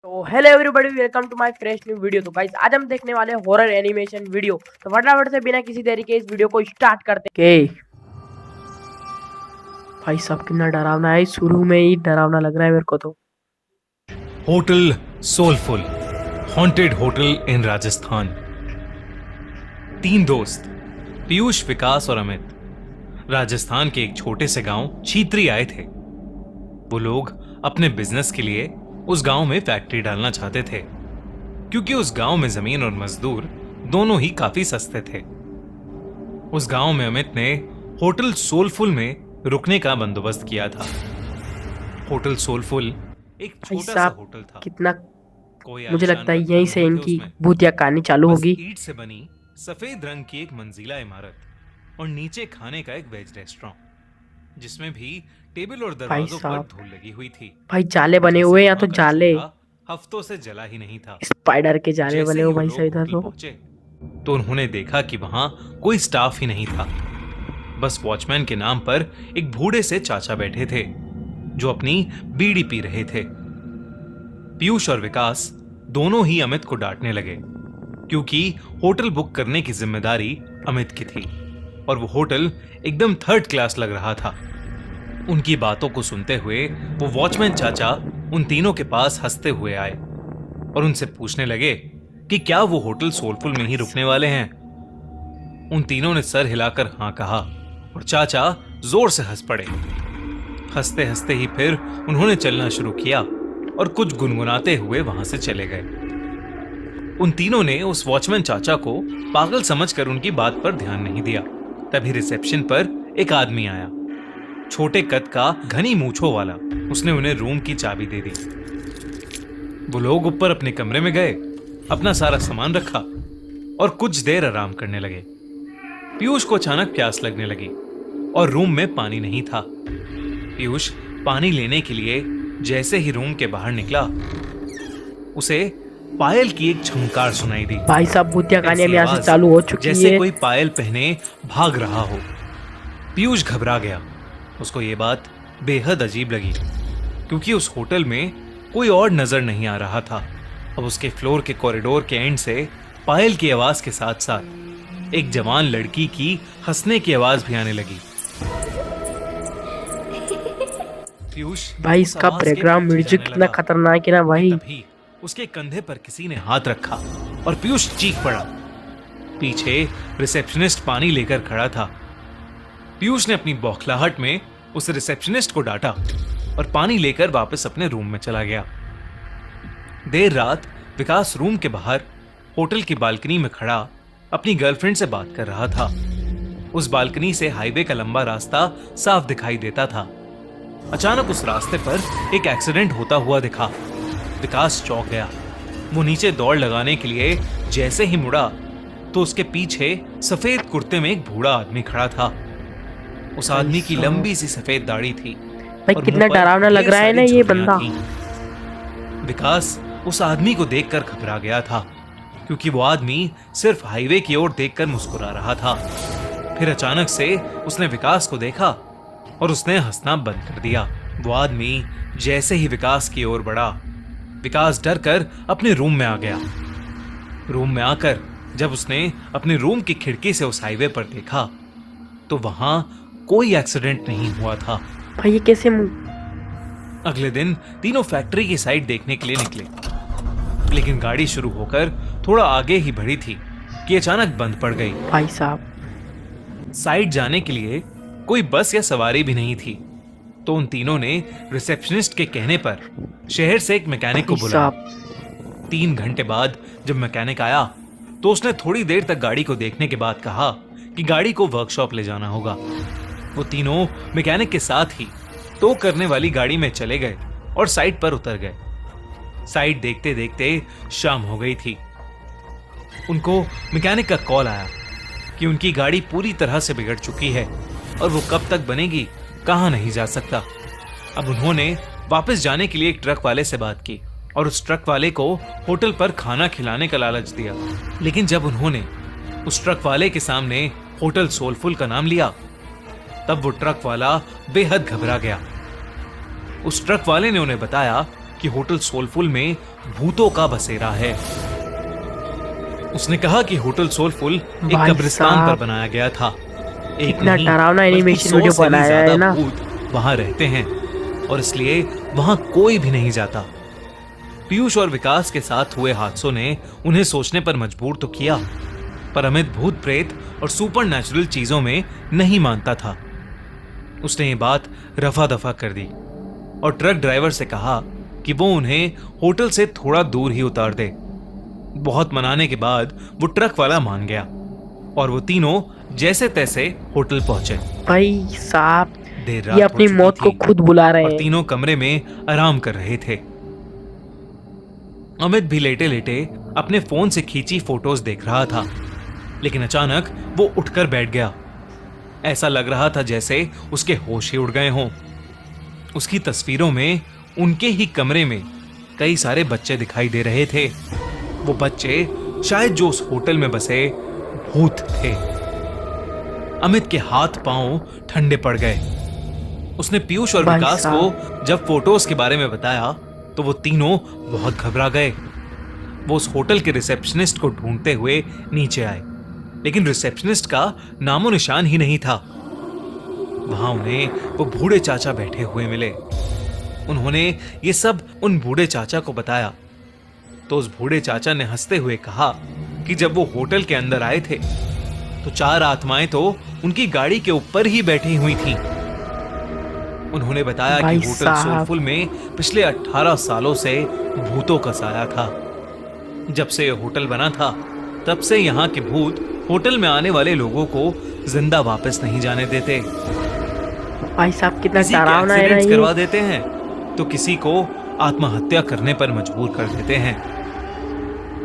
तो hello everybody, welcome to my fresh new video. तो guys आज हम देखने वाले हैं हॉरर एनिमेशन वीडियो। तो फटाफट से बिना किसी देरी के इस वीडियो को स्टार्ट करते हैं। भाई साहब कितना डरावना है, शुरू में ही डरावना लग रहा है मेरे को तो। Hotel soulful, haunted hotel in Rajasthan. 3 दोस्त पीयूष, विकास और अमित राजस्थान के एक छोटे से गांव छीत्री आए थे। वो लोग अपने बिजनेस के लिए उस गांव में फैक्ट्री डालना चाहते थे, क्योंकि उस गांव में जमीन और मजदूर दोनों ही काफी सस्ते थे। उस गांव में अमित ने होटल सोलफुल में रुकने का बंदोबस्त किया था। होटल सोलफुल एक भाई छोटा सा साहब होटल था। कितना, कोई मुझे लगता है आलीशान यहीं बाथरूम से नहीं थे इनकी उसमें। भूतिया कहानी चालू बस होगी। ईंट से बनी सफेद रंग की एक मंजिला इमारत और नीचे खाने का एक वेज रेस्टोरेंट, जिसमें भी टेबल और भाई दरवाजों पर साहब, धूल लगी हुई थी। भाई जाले बने जैसे हुए हैं या वहां तो का जाले, चूल्हा हफ्तों से जला ही नहीं था। स्पाइडर के जाले जैसे बने ही हुए वो भाई लोग साहब इधर होटल तो। पहुंचे तो उन्होंने देखा कि वहां कोई स्टाफ ही नहीं था। बस वॉचमैन के नाम पर एक बूढ़े से चाचा बैठे थे, जो अपनी बीड़ी पी रहे थे। पीयूष और विकास दोनों ही अमित को डांटने लगे, क्योंकि होटल बुक करने की जिम्मेदारी अमित की थी और वो होटल एकदम थर्ड क्लास लग रहा था। उनकी बातों को सुनते हुए वो वॉचमैन चाचा उन तीनों के पास हंसते हुए आए और उनसे पूछने लगे कि क्या वो होटल सोलफुल में ही रुकने वाले हैं। उन तीनों ने सर हिलाकर हाँ कहा और चाचा जोर से हंस पड़े। हंसते हंसते ही फिर उन्होंने चलना शुरू किया और कुछ गुनगुनाते हुए वहां से चले गए। उन तीनों ने उस वॉचमैन चाचा को पागल समझकर उनकी बात पर ध्यान नहीं दिया। तभी रिसेप्शन पर एक आदमी आया, छोटे कद का, घनी मूंछों वाला। उसने उन्हें रूम की चाबी दे दी। वो लोग ऊपर अपने कमरे में गए, अपना सारा सामान रखा और कुछ देर आराम करने लगे। पीयूष को अचानक प्यास लगने लगी और रूम में पानी नहीं था। पीयूष पानी लेने के लिए जैसे ही रूम के बाहर निकला, उसे पायल की एक झंकार सुनाई दी। भाई साहब भूतिया कहानी ऐसी अब यहाँ से आवाज चालू हो चुकी जैसे है। कोई पायल पहने भाग रहा हो। पीयूष घबरा गया। उसको ये बात बेहद अजीब लगी, क्योंकि उस होटल में कोई और नजर नहीं आ रहा था। अब उसके फ्लोर के कॉरिडोर के एंड से पायल की आवाज के साथ साथ एक जवान लड़की की हंसने की आवाज भी आने लगी। पीयूष भाई उस इसका आवाज के बैकग्राउंड पीछे म्यूजिक जाने कितना लगा। खतरनाक है ना भाई। तभी उसके कंधे पर किसी ने हाथ रखा और पीयूष चीख पड़ा। पीछे रिसेप्शनिस्ट पानी लेकर खड़ा था। पीयूष ने अपनी बौखलाहट में उस रिसेप्शनिस्ट को डांटा और पानी लेकर वापस अपने रूम में चला गया। देर रात विकास रूम के बाहर होटल की बालकनी में खड़ा अपनी गर्लफ्रेंड से बात कर रहा था। उस बालकनी से हाईवे का लंबा रास्ता साफ दिखाई देता था। अचानक उस रास्ते पर एक एक्सीडेंट होता हुआ दिखा। विकास चौंक गया। वो नीचे दौड़ लगाने के लिए जैसे ही मुड़ा तो उसके पीछे सफेद कुर्ते में एक बूढ़ा आदमी खड़ा था। उस आदमी की लंबी सी सफेद दाढ़ी थी भाई और कितना मुंह पर डरावना लग ढेर रहा है ना सारी ये झुर्रियां बंदा। थीं। विकास उस आदमी को देखकर घबरा गया था, क्योंकि वो आदमी सिर्फ हाईवे की ओर देखकर मुस्कुरा रहा था। फिर अचानक से उसने विकास को देखा और उसने हंसना बंद कर दिया। वो आदमी जैसे ही विकास की ओर बढ़ा, विकास डर कर अपने रूम में आ गया। रूम में आकर जब उसने अपने रूम की खिड़की से उस हाईवे पर देखा तो वहां कोई एक्सीडेंट नहीं हुआ था। भाई ये कैसे अगले दिन तीनों फैक्ट्री की साइड देखने के लिए निकले, लेकिन गाड़ी शुरू होकर थोड़ा आगे ही बढ़ी थी कि अचानक बंद पड़ गई। भाई साहब साइड जाने के लिए कोई बस या सवारी भी नहीं थी। तो उन तीनों ने रिसेप्शनिस्ट के कहने पर शहर से एक मैकेनिक को भाई बुलाया। साहब 3 घंटे बाद जब मैकेनिक आया तो उसने थोड़ी देर तक गाड़ी को देखने के बाद कहा कि गाड़ी को वर्कशॉप ले जाना होगा। वो तीनों मैकेनिक के साथ ही टो करने वाली गाड़ी में चले गए और साइड पर उतर गए। साइड देखते देखते शाम हो गई थी। उनको मैकेनिक का कॉल आया कि उनकी गाड़ी पूरी तरह से बिगड़ चुकी है और वो कब तक बनेगी कहां नहीं जा सकता। अब उन्होंने वापस जाने के लिए एक ट्रक वाले से बात की और उस ट्रक वाले को होटल पर खाना खिलाने का लालच दिया। लेकिन जब उन्होंने उस ट्रक वाले के सामने होटल सोलफुल का नाम लिया, तब वो ट्रक वाला बेहद घबरा गया। उस ट्रक वाले ने उन्हें बताया कि होटल सोलफुल में भूतों का बसेरा है। उसने कहा कि होटल सोलफुल एक भाई कब्रिस्तान पर साहब, बनाया गया था। एक इतना नहीं, डरावना बल्कि एनिमेशन 100 वीडियो से भी बनाया ज्यादा है ना। भूत वहां रहते हैं और इसलिए वहां कोई भी नहीं जाता। पीयूष और विकास के साथ हुए हादसों ने उन्हें सोचने पर मजबूर तो किया, पर अमित भूत प्रेत और सुपर नेचुरल चीजों में नहीं मानता था। उसने ये बात रफा दफा कर दी और ट्रक ड्राइवर से कहा कि वो उन्हें होटल से थोड़ा दूर ही उतार दे। बहुत मनाने के बाद वो ट्रक वाला मान गया और वो तीनों जैसे तैसे होटल पहुंचे। भाई साहब, देर ये रात हो अपनी चुकी मौत को थी खुद बुला रहे और हैं। तीनों कमरे में आराम कर रहे थे। अमित भी लेटे लेटे अपने फोन से खींची फोटोज देख रहा था, लेकिन अचानक वो उठकर बैठ गया। ऐसा लग रहा था जैसे उसके होश ही उड़ गए हों। उसकी तस्वीरों में उनके ही कमरे में कई सारे बच्चे दिखाई दे रहे थे। वो बच्चे शायद जो उस होटल में बसे भूत थे। अमित के हाथ पांव ठंडे पड़ गए। उसने पीयूष और भाई विकास को जब फोटोज के बारे में बताया तो वो तीनों बहुत घबरा गए। वो उस होटल के रिसेप्शनिस्ट को ढूंढते हुए नीचे आए, लेकिन रिसेप्शनिस्ट का नामो निशान ही नहीं था। वहां उन्हें वो बूढ़े चाचा बैठे हुए मिले। उन्होंने ये सब उन बूढ़े चाचा को बताया तो उस बूढ़े चाचा ने हंसते हुए कहा कि जब वो होटल के अंदर आए थे तो 4 आत्माएं तो उनकी गाड़ी के ऊपर ही बैठी हुई थीं। उन्होंने बताया कि होटल सोलफुल में पिछले 18 सालों से भूतों का साया था। जब से यह होटल बना था तब से यहाँ के भूत होटल में आने वाले लोगों को जिंदा वापस नहीं जाने देते। भाई साहब, कितना किसी के डरावना है ना एक्सीडेंट्स ये। करवा देते हैं तो किसी को आत्महत्या करने पर मजबूर कर देते हैं।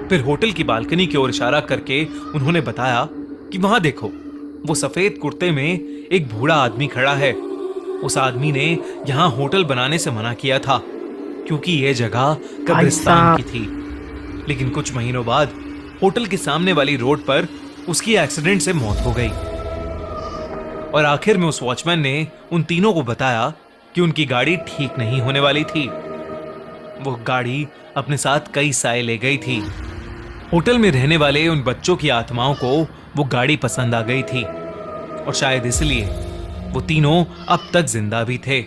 फिर होटल की बालकनी की ओर इशारा करके उन्होंने बताया कि वहां देखो, वो सफेद कुर्ते में एक बूढ़ा आदमी खड़ा है। उस आदमी ने यहाँ होटल बनाने से मना किया था क्योंकि यह जगह कब्रिस्तान की थी। लेकिन कुछ महीनों बाद होटल के सामने वाली रोड पर उसकी एक्सीडेंट से मौत हो गई और आखिर में उस वॉचमैन ने उन तीनों को बताया कि उनकी गाड़ी ठीक नहीं होने वाली थी। वो गाड़ी अपने साथ कई साए ले गई थी। होटल में रहने वाले उन बच्चों की आत्माओं को वो गाड़ी पसंद आ गई थी और शायद इसलिए वो तीनों अब तक जिंदा भी थे।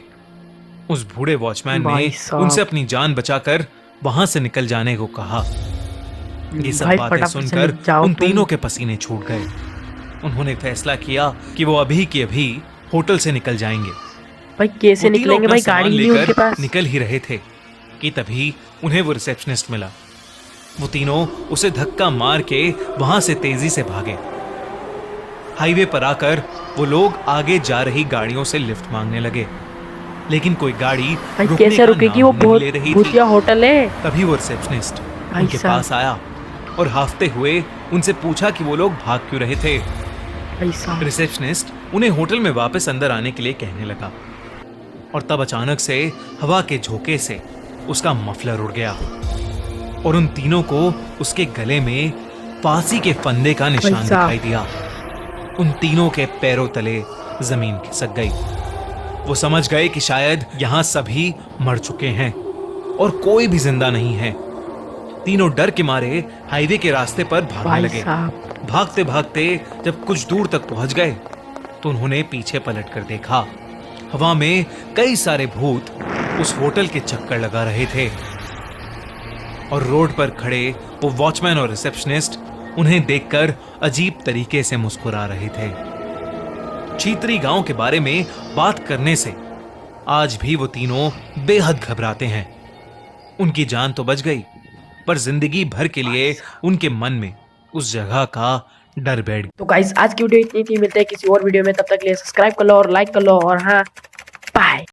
उस बूढ़े वॉचमैन ने उनसे अपनी जान बचाकर वहां से निकल जाने को कहा। ये सब बातें सुनकर उन तीनों के पसीने छूट गए। उन्होंने फैसला किया कि वो अभी की अभी होटल से निकल जाएंगे। भाई कैसे निकलेंगे भाई, गाड़ी नहीं उनके पास। निकल ही रहे थे कि तभी उन्हें वो रिसेप्शनिस्ट मिला। वो तीनों उसे धक्का मार के वहां से तेजी से भागे। हाईवे पर आकर वो लोग आगे जा रही गाड़ियों से लिफ्ट मांगने लगे, लेकिन कोई गाड़ी भाई कैसे रुकेगी, वो बहुत भूतिया होटल है। तभी वो रिसेप्शनिस्ट उनके पास आया और हाफते हुए उनसे पूछा कि वो लोग भाग क्यों रहे थे। रिसेप्शनिस्ट उन्हें होटल में वापस अंदर आने के लिए कहने लगा और तब अचानक से हवा के झोंके से उसका मफलर उड़ गया और उन तीनों को उसके गले में फांसी के फंदे का निशान दिखाई दिया। उन तीनों के पैरों तले जमीन खिसक गई। वो समझ गए कि शायद यहाँ सभी मर चुके हैं और कोई भी जिंदा नहीं है। तीनों डर के मारे हाईवे के रास्ते पर भागने लगे। भागते भागते जब कुछ दूर तक पहुंच गए तो उन्होंने पीछे पलट कर देखा। हवा में कई सारे भूत उस होटल के चक्कर लगा रहे थे और रोड पर खड़े वो वॉचमैन और रिसेप्शनिस्ट उन्हें देखकर अजीब तरीके से मुस्कुरा रहे थे। चीतरी गांव के बारे में बात करने से आज भी वो तीनों बेहद घबराते हैं। उनकी जान तो बच गई, पर जिंदगी भर के लिए उनके मन में उस जगह का डर बैठ गया। तो गाइस, आज की वीडियो इतनी थी। मिलते हैं किसी और वीडियो में, तब तक के लिए सब्सक्राइब कर लो और लाइक कर लो। और हाँ,